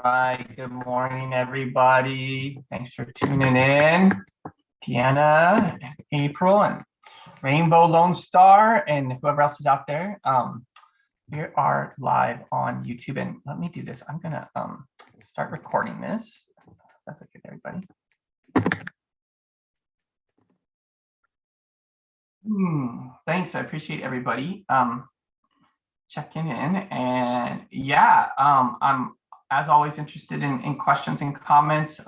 Right. Good morning, everybody. Thanks for tuning in. Deanna, April, and Rainbow Lone Star, and whoever else is out there. We are live on YouTube, and let me do this. I'm gonna start recording this. That's okay, everybody. Thanks. I appreciate everybody checking in, and yeah, I'm as always interested in questions and comments.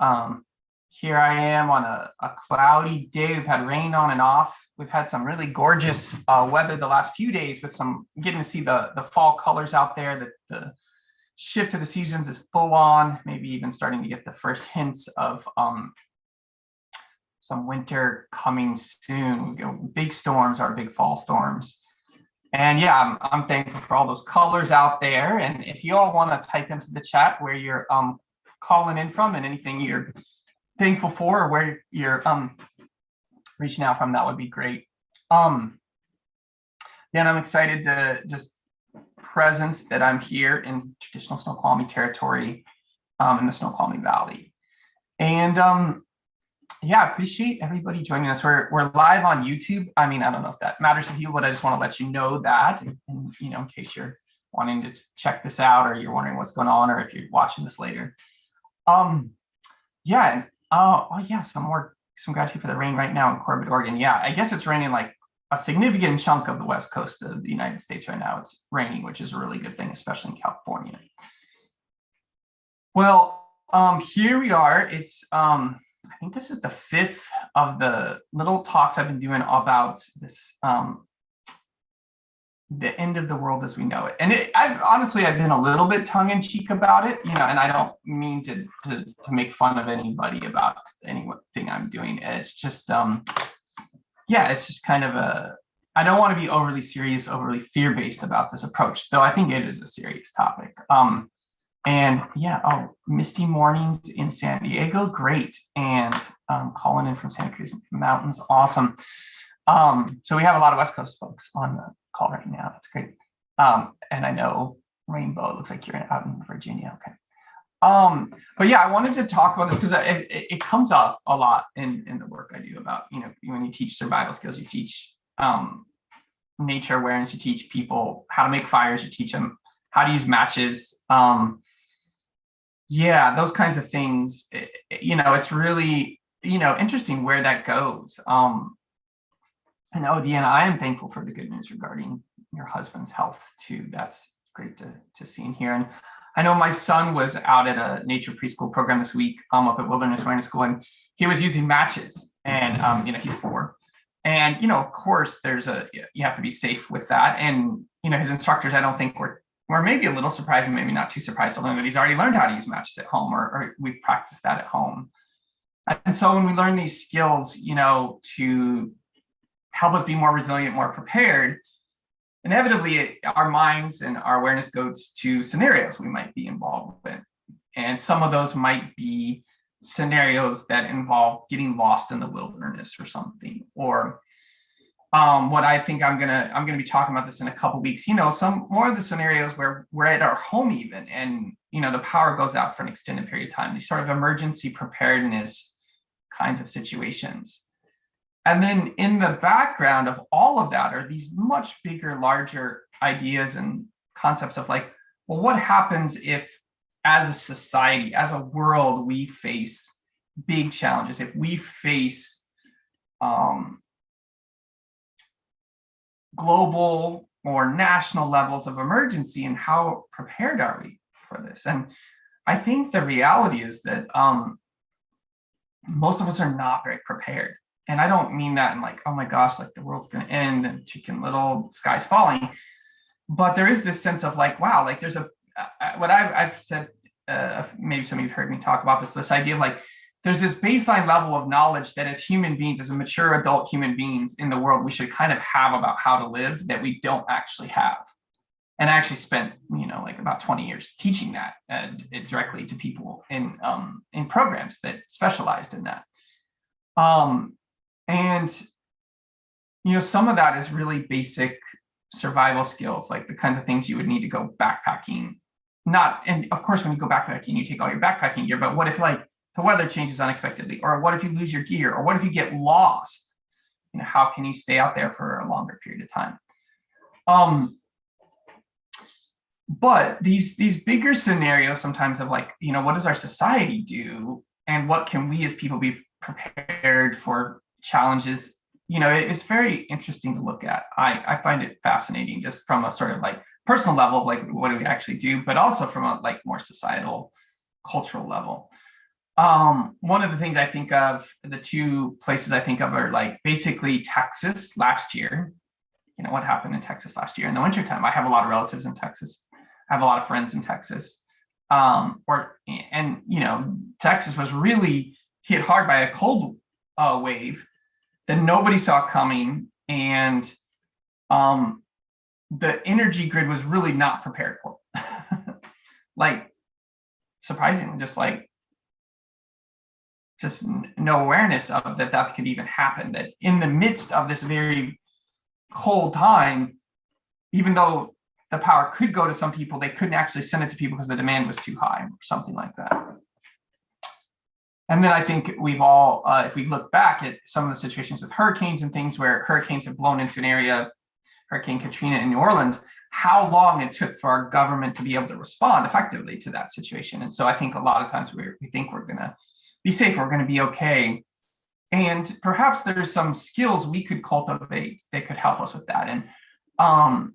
Here I am on a cloudy day. We've had rain on and off. We've had some really gorgeous weather the last few days with some getting to see the fall colors out there. The shift of the seasons is full on, maybe even starting to get the first hints of some winter coming soon. Big storms are big fall storms. And yeah, I'm thankful for all those colors out there. And if you all want to type into the chat where you're calling in from and anything you're thankful for or where you're reaching out from, that would be great. Then I'm excited to just presence that I'm here in traditional Snoqualmie territory in the Snoqualmie Valley. And yeah, appreciate everybody joining us. We're live on YouTube. I mean, I don't know if that matters to you, but I just want to let you know that, and you know, in case you're wanting to check this out or you're wondering what's going on, or if you're watching this later. Yeah, and oh yeah, some gratitude for the rain right now in Corbett, Oregon. Yeah, I guess it's raining like a significant chunk of the west coast of the United States right now. It's raining, which is a really good thing, especially in California. Well, here we are. It's I think this is the 5th of the little talks I've been doing about this, the end of the world as we know it. And I've been a little bit tongue-in-cheek about it, you know, and I don't mean to make fun of anybody about anything I'm doing. It's just, yeah, it's just kind of I don't want to be overly serious, overly fear-based about this approach, though I think it is a serious topic. And yeah, oh, misty mornings in San Diego, great. And calling in from Santa Cruz Mountains, awesome. So we have a lot of West Coast folks on the call right now. That's great. And I know Rainbow, looks like you're out in Virginia. Okay. But yeah, I wanted to talk about this because it comes up a lot in the work I do about, you know, when you teach survival skills, you teach nature awareness, you teach people how to make fires, you teach them how to use matches. Yeah, those kinds of things, you know, it's really, you know, interesting where that goes. And oh, Deanna, I am thankful for the good news regarding your husband's health too. That's great to see and hear. And I know my son was out at a nature preschool program this week up at Wilderness Awareness School, and he was using matches. And you know, he's 4. And you know, of course, you have to be safe with that. And you know, his instructors, I don't think were maybe a little surprised, maybe not too surprised to learn that he's already learned how to use matches at home, or we've practiced that at home. And so when we learn these skills, you know, to help us be more resilient, more prepared, inevitably our minds and our awareness goes to scenarios we might be involved in. And some of those might be scenarios that involve getting lost in the wilderness or something, or what I think I'm gonna be talking about this in a couple weeks. You know, some more of the scenarios where we're at our home even, and you know, the power goes out for an extended period of time. These sort of emergency preparedness kinds of situations. And then in the background of all of that are these much bigger, larger ideas and concepts of like, well, what happens if, as a society, as a world, we face big challenges? If we face global or national levels of emergency, and how prepared are we for this? And I think the reality is that most of us are not very prepared. And I don't mean that in like, oh my gosh, like the world's going to end and Chicken Little, sky's falling. But there is this sense of like, wow, like there's what I've said, maybe some of you've heard me talk about this idea of like, there's this baseline level of knowledge that as human beings, as a mature adult human beings in the world, we should kind of have about how to live that we don't actually have. And I actually spent, you know, like about 20 years teaching that directly to people in programs that specialized in that. And, you know, some of that is really basic survival skills, like the kinds of things you would need to go backpacking not, and of course, when you go backpacking, you take all your backpacking gear, but what if like the weather changes unexpectedly? Or what if you lose your gear? Or what if you get lost? How can you stay out there for a longer period of time? But these bigger scenarios sometimes of like, what does our society do? And what can we as people be prepared for challenges? It's very interesting to look at. I find it fascinating just from a sort of like personal level of like, what do we actually do? But also from a like more societal, cultural level. One of the things I think of, the two places I think of are like basically Texas last year. What happened in Texas last year in the wintertime. I have a lot of relatives in Texas. I have a lot of friends in Texas. Texas was really hit hard by a cold wave that nobody saw coming, and the energy grid was really not prepared for. Like, surprisingly, just no awareness of that could even happen, that in the midst of this very cold time, even though the power could go to some people, they couldn't actually send it to people because the demand was too high, or something like that. And then I think we've all, if we look back at some of the situations with hurricanes and things where hurricanes have blown into an area, Hurricane Katrina in New Orleans, how long it took for our government to be able to respond effectively to that situation. And so I think a lot of times we think we're going to be safe, we're going to be okay. And perhaps there's some skills we could cultivate that could help us with that. And I'm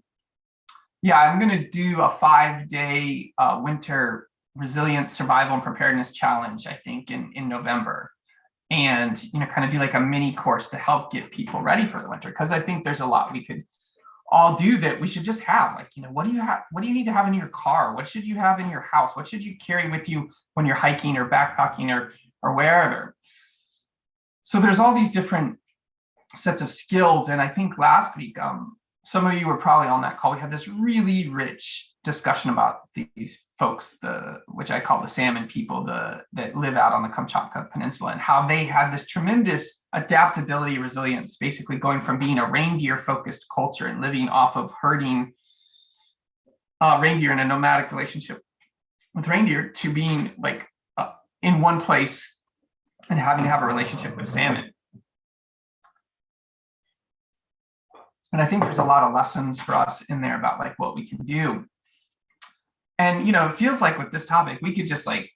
going to do a 5-day winter resilience, survival, and preparedness challenge, I think, in November. And, kind of do like a mini course to help get people ready for the winter. Because I think there's a lot we could all do that we should just have. Like, what do you need to have in your car? What should you have in your house? What should you carry with you when you're hiking or backpacking or wherever? So there's all these different sets of skills. And I think last week, some of you were probably on that call. We had this really rich discussion about these folks, which I call the salmon people, that live out on the Kamchatka Peninsula, and how they had this tremendous adaptability, resilience, basically going from being a reindeer-focused culture and living off of herding reindeer in a nomadic relationship with reindeer to being like in one place and having to have a relationship with salmon. And I think there's a lot of lessons for us in there about like what we can do. And, it feels like with this topic, we could just like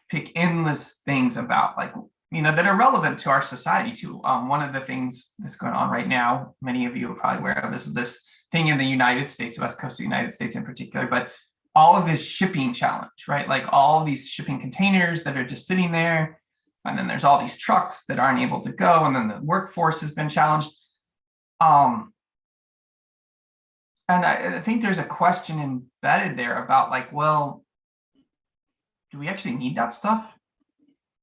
pick endless things about like, that are relevant to our society too. One of the things that's going on right now, many of you are probably aware of, is this thing in the United States, West Coast of the United States in particular, but all of this shipping challenge, right? Like all of these shipping containers that are just sitting there. And then there's all these trucks that aren't able to go. And then the workforce has been challenged. And I think there's a question embedded there about like, well, do we actually need that stuff?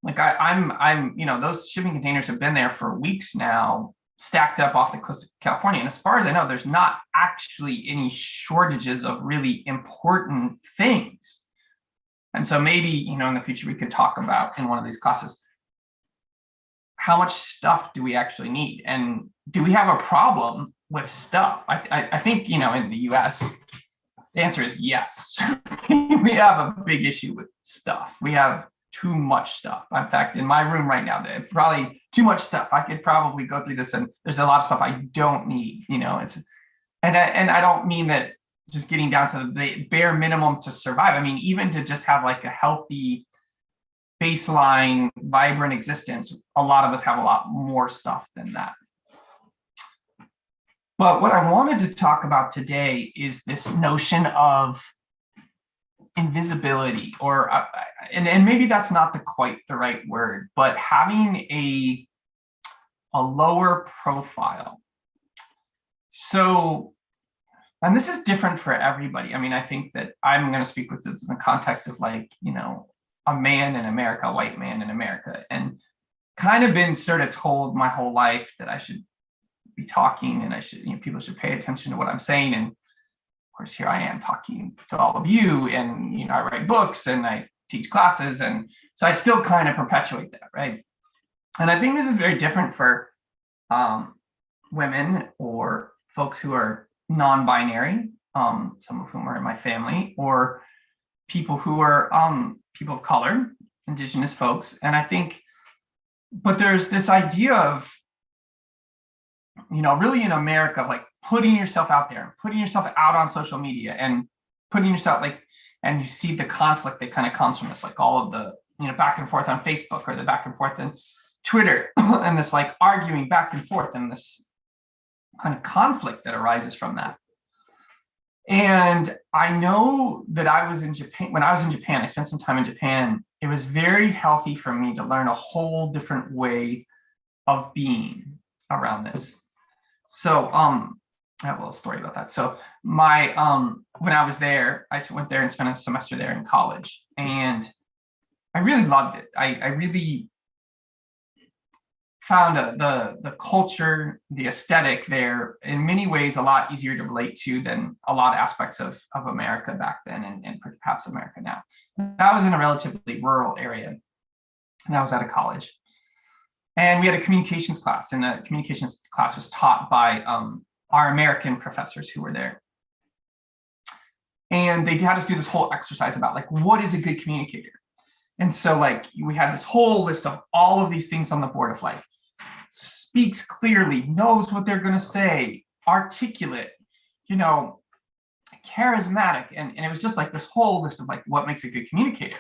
Like I'm, those shipping containers have been there for weeks now, stacked up off the coast of California. And as far as I know, there's not actually any shortages of really important things. And so maybe, in the future, we could talk about in one of these classes, how much stuff do we actually need? And do we have a problem with stuff? I think, in the US, the answer is yes. We have a big issue with stuff. We have too much stuff. In fact, in my room right now, there's probably too much stuff. I could probably go through this, and there's a lot of stuff I don't need, and I don't mean that just getting down to the bare minimum to survive. I mean, even to just have like a healthy baseline, vibrant existence, a lot of us have a lot more stuff than that. But what I wanted to talk about today is this notion of invisibility, or and maybe that's not quite the right word, but having a lower profile. So, and this is different for everybody. I mean, I think that I'm going to speak with this in the context of like, a man in America, a white man in America, and kind of been sort of told my whole life that I should be talking and I should, people should pay attention to what I'm saying. And of course, here I am talking to all of you, and, I write books and I teach classes. And so I still kind of perpetuate that, right? And I think this is very different for women or folks who are non-binary, some of whom are in my family, or people who are people of color, indigenous folks. And I think, but there's this idea of, really in America, like putting yourself out there, putting yourself out on social media and putting yourself and you see the conflict that kind of comes from this, like all of the, back and forth on Facebook or the back and forth in Twitter and this like arguing back and forth and this kind of conflict that arises from that. And I know that I was in Japan, when I was in Japan, I spent some time in Japan. It was very healthy for me to learn a whole different way of being around this. So I have a little story about that. So my when I was there, I went there and spent a semester there in college, and I really loved it. I really found the culture, the aesthetic there in many ways a lot easier to relate to than a lot of aspects of America back then and perhaps America now. I was in a relatively rural area, and I was at a college. And we had a communications class, and the communications class was taught by our American professors who were there. And they had us do this whole exercise about like, what is a good communicator? And so like we had this whole list of all of these things on the board of like, speaks clearly, knows what they're going to say, articulate, charismatic. And it was just like this whole list of like what makes a good communicator.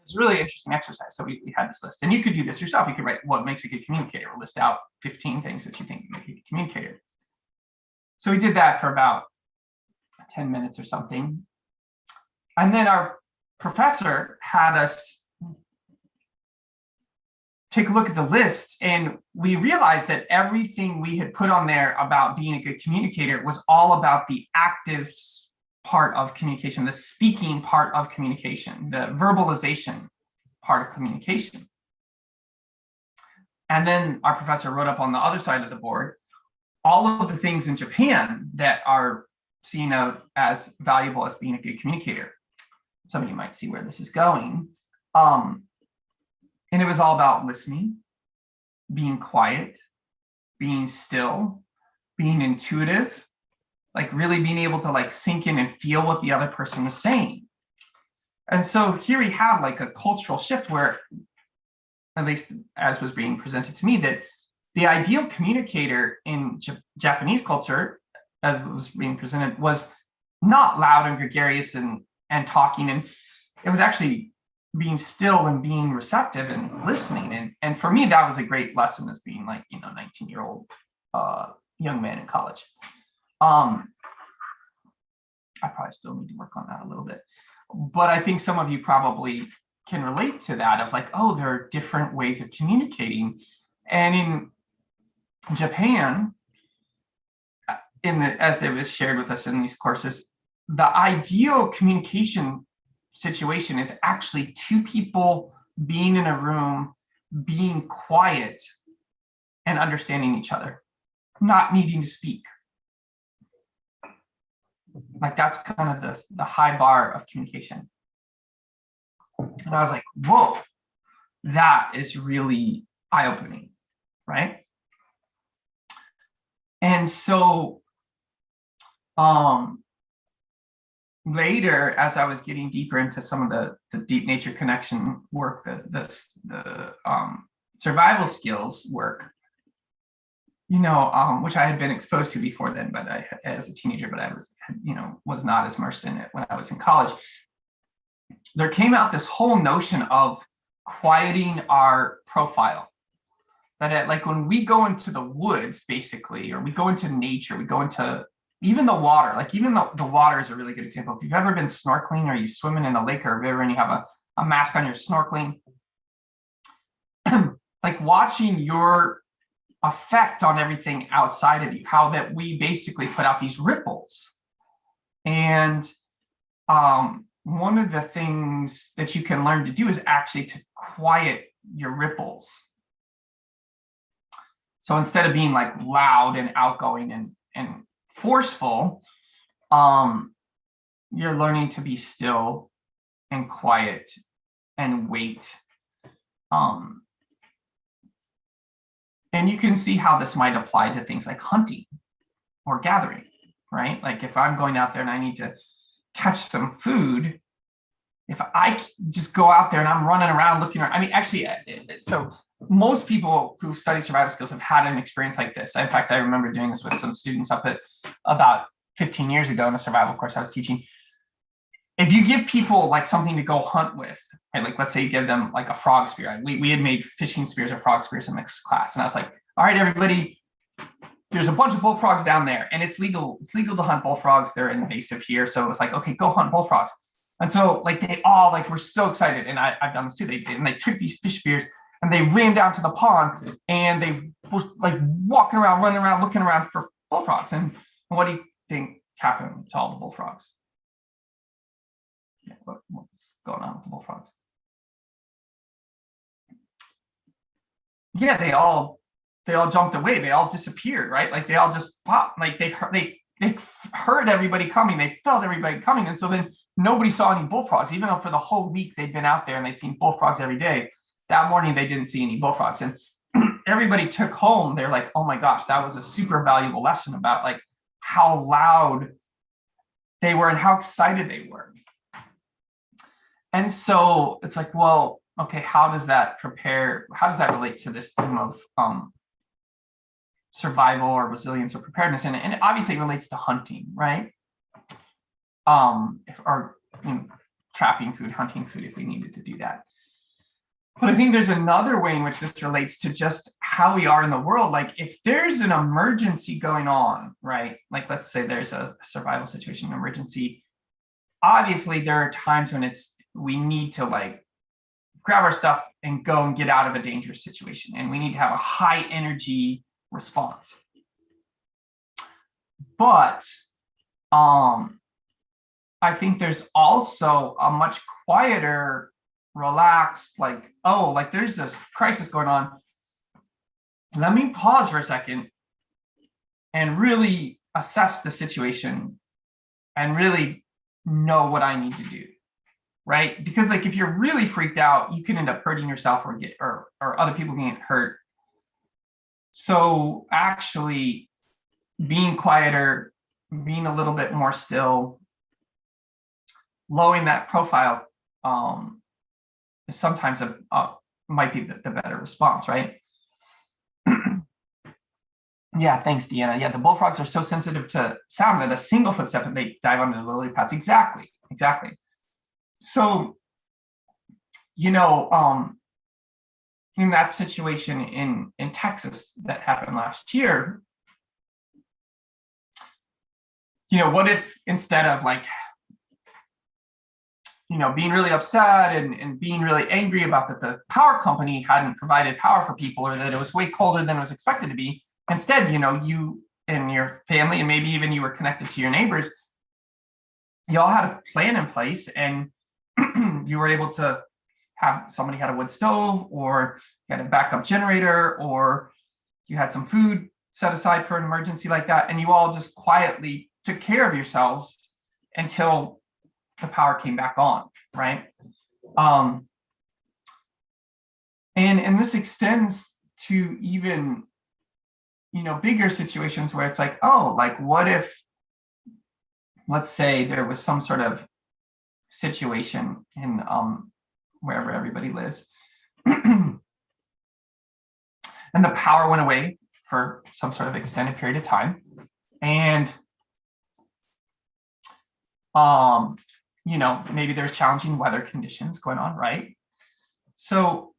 It's a really interesting exercise. So we had this list, and you could do this yourself. You could write what makes a good communicator, or list out 15 things that you think make a good communicator. So we did that for about 10 minutes or something. And then our professor had us take a look at the list, and we realized that everything we had put on there about being a good communicator was all about the active part of communication, the speaking part of communication, the verbalization part of communication. And then our professor wrote up on the other side of the board all of the things in Japan that are seen out as valuable as being a good communicator. Some of you might see where this is going. And it was all about listening, being quiet, being still, being intuitive, like really being able to like sink in and feel what the other person is saying. And so here we have like a cultural shift where, at least as was being presented to me, that the ideal communicator in Japanese culture, as it was being presented, was not loud and gregarious and talking. And it was actually being still and being receptive and listening. And for me, that was a great lesson as being like, 19-year-old young man in college. I probably still need to work on that a little bit, but I think some of you probably can relate to that of like, oh, there are different ways of communicating. And in Japan, as it was shared with us in these courses, the ideal communication situation is actually two people being in a room, being quiet and understanding each other, not needing to speak. Like that's kind of the high bar of communication. And I was like, whoa, that is really eye-opening, right? And so later, as I was getting deeper into some of the deep nature connection work, the survival skills work, which I had been exposed to before then, but as a teenager, but I was not as immersed in it when I was in college. There came out this whole notion of quieting our profile. That like when we go into the woods, basically, or we go into nature, we go into even the water, like even the water is a really good example. If you've ever been snorkeling or you swimming in a lake or a river and you have a mask on your snorkeling, like watching your effect on everything outside of you, how that we basically put out these ripples. And one of the things that you can learn to do is actually to quiet your ripples. So instead of being like loud and outgoing and forceful, you're learning to be still and quiet and wait. And you can see how this might apply to things like hunting or gathering, right? Like if I'm going out there and I need to catch some food, if I just go out there and I'm running around looking around, I mean, actually, so most people who study survival skills have had an experience like this. In fact, I remember doing this with some students up at about 15 years ago in a survival course I was teaching. If you give people like something to go hunt with, and like let's say you give them like a frog spear. We had made fishing spears or frog spears in this class, and I was like, all right, everybody, there's a bunch of bullfrogs down there, and it's legal to hunt bullfrogs. They're invasive here, so it's like, okay, go hunt bullfrogs. And so like they all like were so excited, and I've done this too. They did, and they took these fish spears and they ran down to the pond, and they were like walking around, running around, looking around for bullfrogs. And what do you think happened to all the bullfrogs? Yeah, what's going on with the bullfrogs? Yeah, they all jumped away. They all disappeared, right? Like they all just popped. Like they heard everybody coming. They felt everybody coming, and so then nobody saw any bullfrogs, even though for the whole week they'd been out there and they'd seen bullfrogs every day. That morning they didn't see any bullfrogs, and everybody took home. They're like, "Oh my gosh, that was a super valuable lesson about like how loud they were and how excited they were." And so it's like, well, okay, how does that relate to this theme of survival or resilience or preparedness? And it obviously relates to hunting, right? Or trapping food, hunting food if we needed to do that. But I think there's another way in which this relates to just how we are in the world. Like if there's an emergency going on, right? Like let's say there's a survival situation, an emergency. Obviously, there are times when we need to like grab our stuff and go and get out of a dangerous situation. And we need to have a high energy response. But I think there's also a much quieter, relaxed, like, oh, like there's this crisis going on. Let me pause for a second and really assess the situation and really know what I need to do, right? Because like if you're really freaked out, you can end up hurting yourself or other people can get hurt. So actually being quieter, being a little bit more still, lowering that profile is sometimes might be the better response, right? Yeah, thanks, Deanna. Yeah, the bullfrogs are so sensitive to sound that a single footstep and they dive onto the lily pads. Exactly. So, in that situation in Texas that happened last year, what if instead of like, being really upset and being really angry about that the power company hadn't provided power for people or that it was way colder than it was expected to be, instead, you and your family and maybe even you were connected to your neighbors, you all had a plan in place and you were able to have somebody had a wood stove or you had a backup generator or you had some food set aside for an emergency like that. And you all just quietly took care of yourselves until the power came back on, right? And this extends to even, bigger situations where it's like, oh, like what if, let's say there was some sort of situation in wherever everybody lives and the power went away for some sort of extended period of time. And maybe there's challenging weather conditions going on, right? So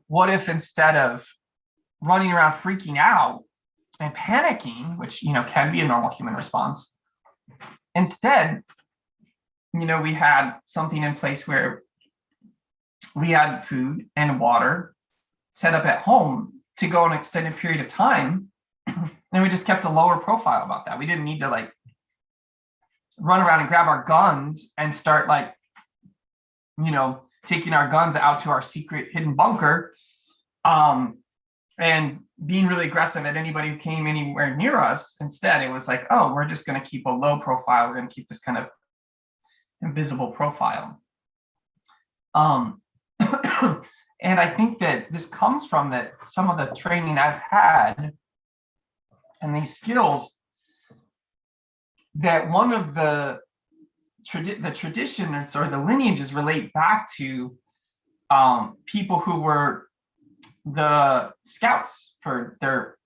what if instead of running around freaking out and panicking, which can be a normal human response, instead, we had something in place where we had food and water set up at home to go an extended period of time. And we just kept a lower profile about that. We didn't need to like run around and grab our guns and start like, taking our guns out to our secret hidden bunker and being really aggressive at anybody who came anywhere near us. Instead, it was like, oh, we're just going to keep a low profile. We're going to keep this kind of invisible profile. And I think that this comes from that some of the training I've had and these skills that one of the tradition or the lineages relate back to people who were the scouts for their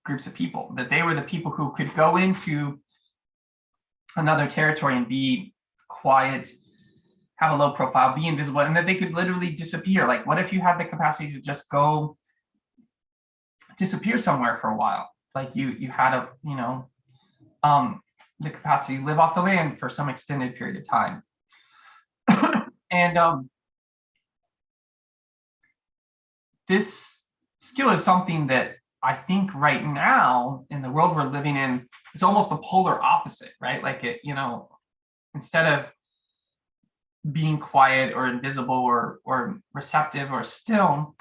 groups of people, that they were the people who could go into another territory and be quiet, have a low profile, be invisible, and that they could literally disappear. Like, what if you had the capacity to just go disappear somewhere for a while? Like you had a, the capacity to live off the land for some extended period of time. And this skill is something that I think right now in the world we're living in is almost the polar opposite, right? Like it, instead of being quiet or invisible or receptive or still,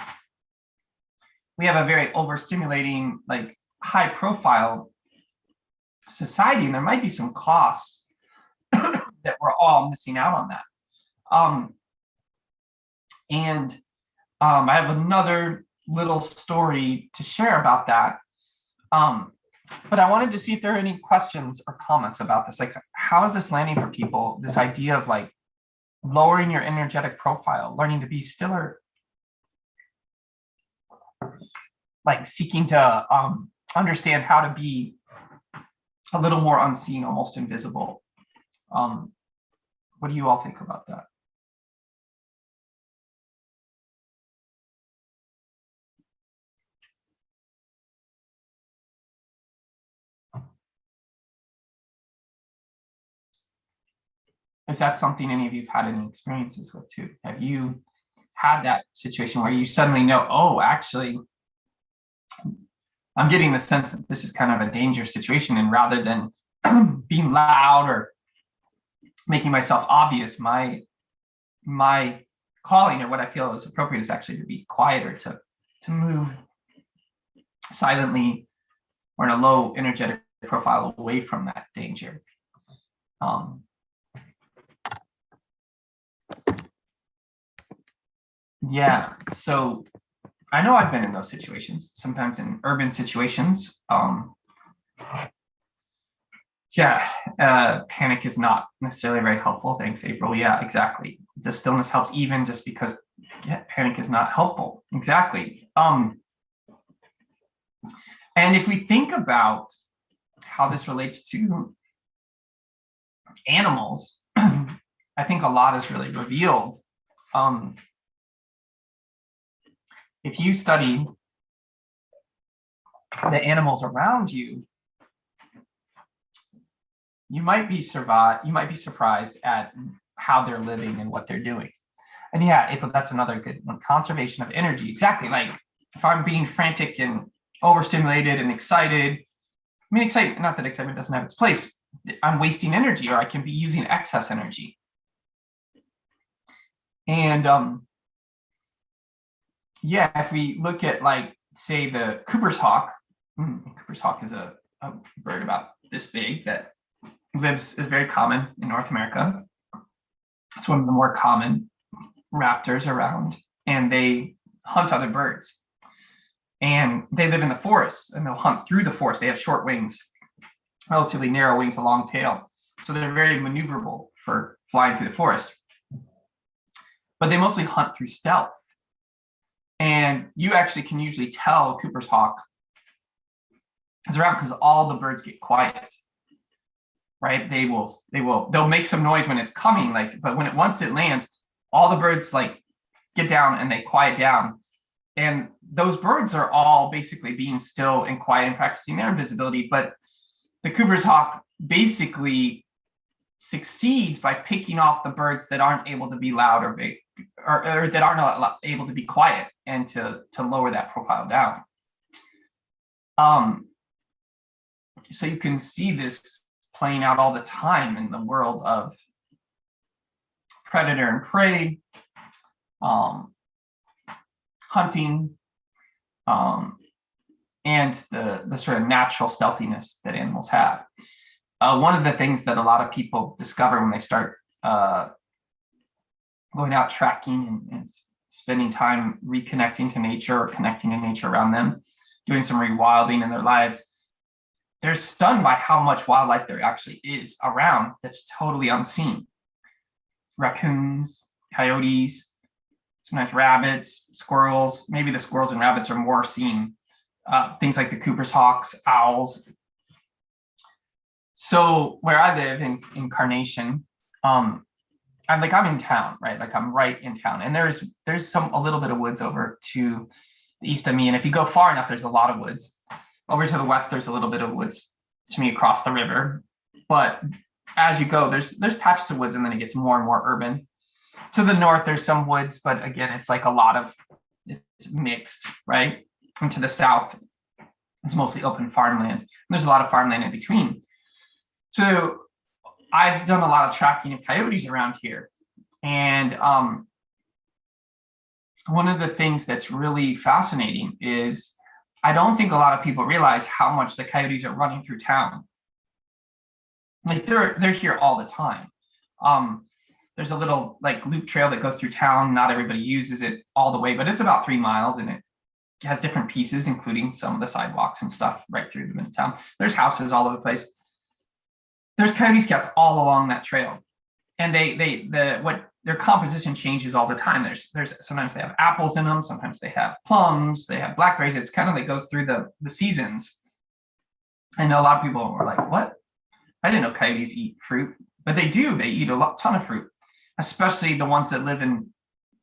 we have a very overstimulating, like high profile society, and there might be some costs that we're all missing out on that. I have another little story to share about that. But I wanted to see if there are any questions or comments about this. Like, how is this landing for people? This idea of like lowering your energetic profile, learning to be stiller, like seeking to understand how to be a little more unseen, almost invisible. What do you all think about that? Is that something any of you have had any experiences with too? Have you had that situation where you suddenly know, oh, actually, I'm getting the sense that this is kind of a dangerous situation, and rather than being loud or making myself obvious, my calling, or what I feel is appropriate, is actually to be quieter, to move silently or in a low energetic profile away from that danger. Yeah, so I know I've been in those situations, sometimes in urban situations. Panic is not necessarily very helpful. Thanks, April. Yeah, exactly. The stillness helps, even just because panic is not helpful. Exactly. And if we think about how this relates to animals, I think a lot is really revealed. If you study the animals around you, you might be surprised at how they're living and what they're doing. And yeah, April, that's another good one. Conservation of energy. Exactly. Like if I'm being frantic and overstimulated and excited, not that excitement doesn't have its place, I'm wasting energy, or I can be using excess energy. And if we look at, like, say, the Cooper's hawk. Cooper's hawk is a bird about this big that is very common in North America. It's one of the more common raptors around, and they hunt other birds. And they live in the forest, and they'll hunt through the forest. They have short wings, relatively narrow wings, a long tail. So they're very maneuverable for flying through the forest. But they mostly hunt through stealth. And you actually can usually tell Cooper's hawk is around because all the birds get quiet, right? They'll make some noise when it's coming, but once it lands, all the birds like get down and they quiet down. And those birds are all basically being still and quiet and practicing their invisibility. But the Cooper's hawk basically succeeds by picking off the birds that aren't able to be loud or that aren't able to be quiet, and to lower that profile down. So you can see this playing out all the time in the world of predator and prey, hunting, and the sort of natural stealthiness that animals have. One of the things that a lot of people discover when they start going out tracking and spending time reconnecting to nature or connecting to nature around them, doing some rewilding in their lives, they're stunned by how much wildlife there actually is around that's totally unseen. Raccoons, coyotes, sometimes rabbits, squirrels. Maybe the squirrels and rabbits are more seen. Things like the Cooper's hawks, owls. So where I live in Carnation, I'm in town, right? Like I'm right in town, and there's a little bit of woods over to the east of me, and if you go far enough, there's a lot of woods. Over to the west, there's a little bit of woods to me across the river, but as you go, there's patches of woods, and then it gets more and more urban. To the north, there's some woods, but again, it's like it's mixed, right? And to the south, it's mostly open farmland. And there's a lot of farmland in between. So I've done a lot of tracking of coyotes around here. And one of the things that's really fascinating is I don't think a lot of people realize how much the coyotes are running through town. Like they're here all the time. There's a little like loop trail that goes through town. Not everybody uses it all the way, but it's about 3 miles, and it has different pieces, including some of the sidewalks and stuff right through the middle of town. There's houses all over the place. There's coyote scouts all along that trail, and their composition changes all the time. There's sometimes they have apples in them, sometimes they have plums, they have blackberries. It's kind of like goes through the seasons. I know a lot of people were like, "What? I didn't know coyotes eat fruit," but they do. They eat a ton of fruit, especially the ones that live in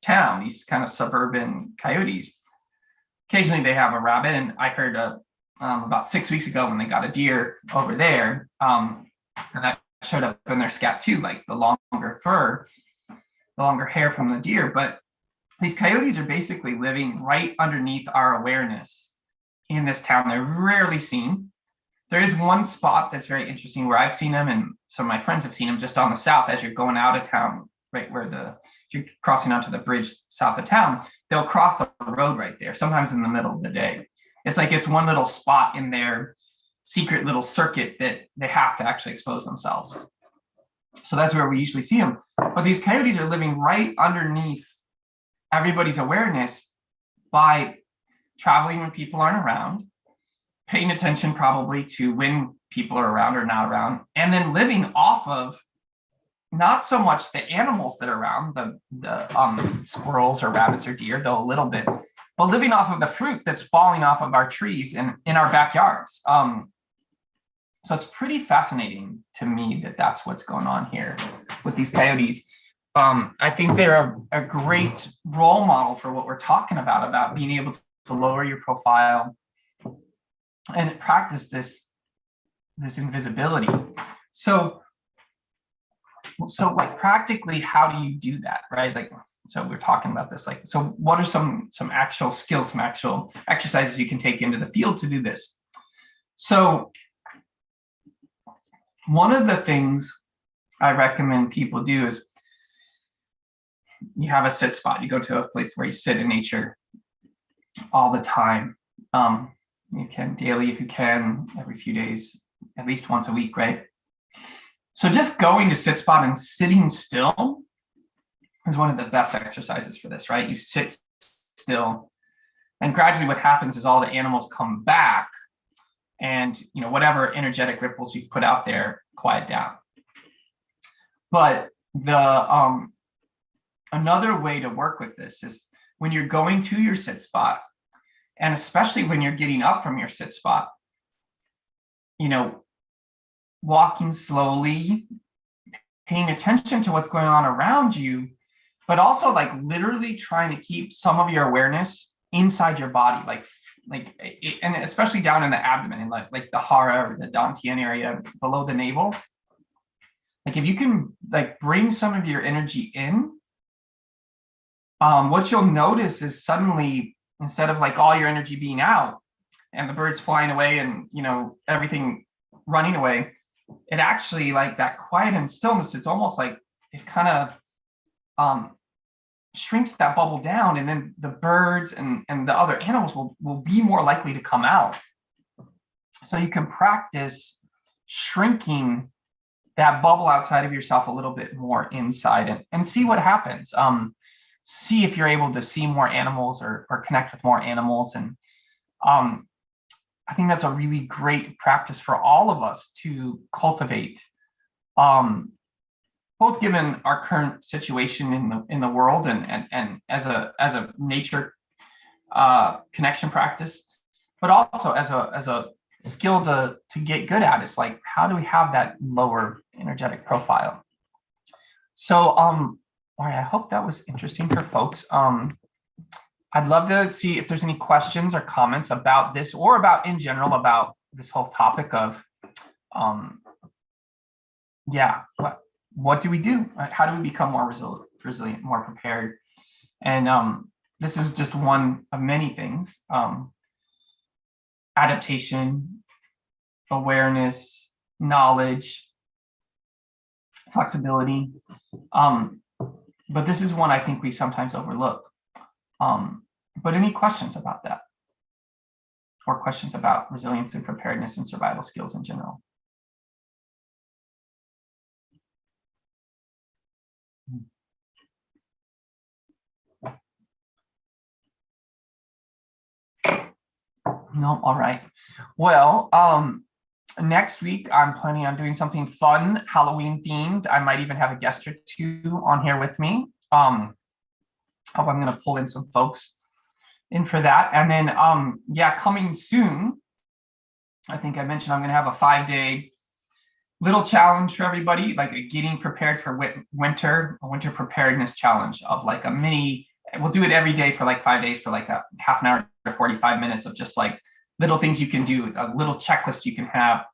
town. These kind of suburban coyotes. Occasionally they have a rabbit, and I heard about 6 weeks ago when they got a deer over there. And that showed up in their scat too, like the longer fur, the longer hair from the deer. But these coyotes are basically living right underneath our awareness in this town. They're rarely seen. There is one spot that's very interesting where I've seen them, and some of my friends have seen them just on the south as you're going out of town, right where you're crossing onto the bridge south of town. They'll cross the road right there, sometimes in the middle of the day. It's like it's one little spot in their secret little circuit that they have to actually expose themselves. So that's where we usually see them. But these coyotes are living right underneath everybody's awareness by traveling when people aren't around, paying attention probably to when people are around or not around, and then living off of not so much the animals that are around, the squirrels or rabbits or deer, though a little bit, but living off of the fruit that's falling off of our trees in our backyards. So it's pretty fascinating to me that that's what's going on here with these coyotes. I think they're a great role model for what we're talking about being able to lower your profile and practice this invisibility. So like practically, how do you do that, right? Like, so we're talking about this, like, so what are some actual skills, some actual exercises you can take into the field to do this? So one of the things I recommend people do is you have a sit spot. You go to a place where you sit in nature all the time. You can daily if you can, every few days, at least once a week, right? So just going to sit spot and sitting still is one of the best exercises for this, right? You sit still, and gradually what happens is all the animals come back, and whatever energetic ripples you put out there quiet down. But the another way to work with this is when you're going to your sit spot, and especially when you're getting up from your sit spot, walking slowly, paying attention to what's going on around you, but also like literally trying to keep some of your awareness inside your body, and especially down in the abdomen, and like the hara or the dantian area below the navel. Like if you can like bring some of your energy in, what you'll notice is suddenly, instead of like all your energy being out and the birds flying away and everything running away, it actually, like that quiet and stillness, it's almost like it kind of shrinks that bubble down, and then the birds and the other animals will be more likely to come out. So you can practice shrinking that bubble outside of yourself a little bit more inside, and see what happens. See if you're able to see more animals or connect with more animals. And I think that's a really great practice for all of us to cultivate, both given our current situation in the world and as a nature connection practice, but also as a skill to get good at. It's like, how do we have that lower energetic profile? So all right, I hope that was interesting for folks. I'd love to see if there's any questions or comments about this, or about in general about this whole topic of yeah, what do we do? How do we become more resilient, more prepared? And this is just one of many things. Adaptation, awareness, knowledge, flexibility. But this is one I think we sometimes overlook. But any questions about that? Or questions about resilience and preparedness and survival skills in general? No, all right. Well, next week I'm planning on doing something fun, Halloween themed. I might even have a guest or two on here with me. Hope I'm gonna pull in some folks in for that. And then yeah, coming soon, I think I mentioned I'm gonna have a 5-day little challenge for everybody, like a getting prepared for winter, a winter preparedness challenge of like a mini. We'll do it every day for like 5 days for like a half an hour to 45 minutes of just like little things you can do, a little checklist you can have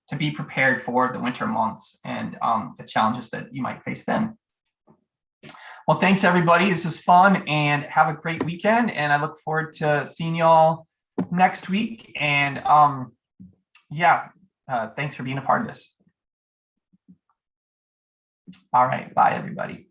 to be prepared for the winter months and the challenges that you might face then. Well, thanks everybody. This was fun, and have a great weekend. And I look forward to seeing y'all next week. And yeah, thanks for being a part of this. All right, bye everybody.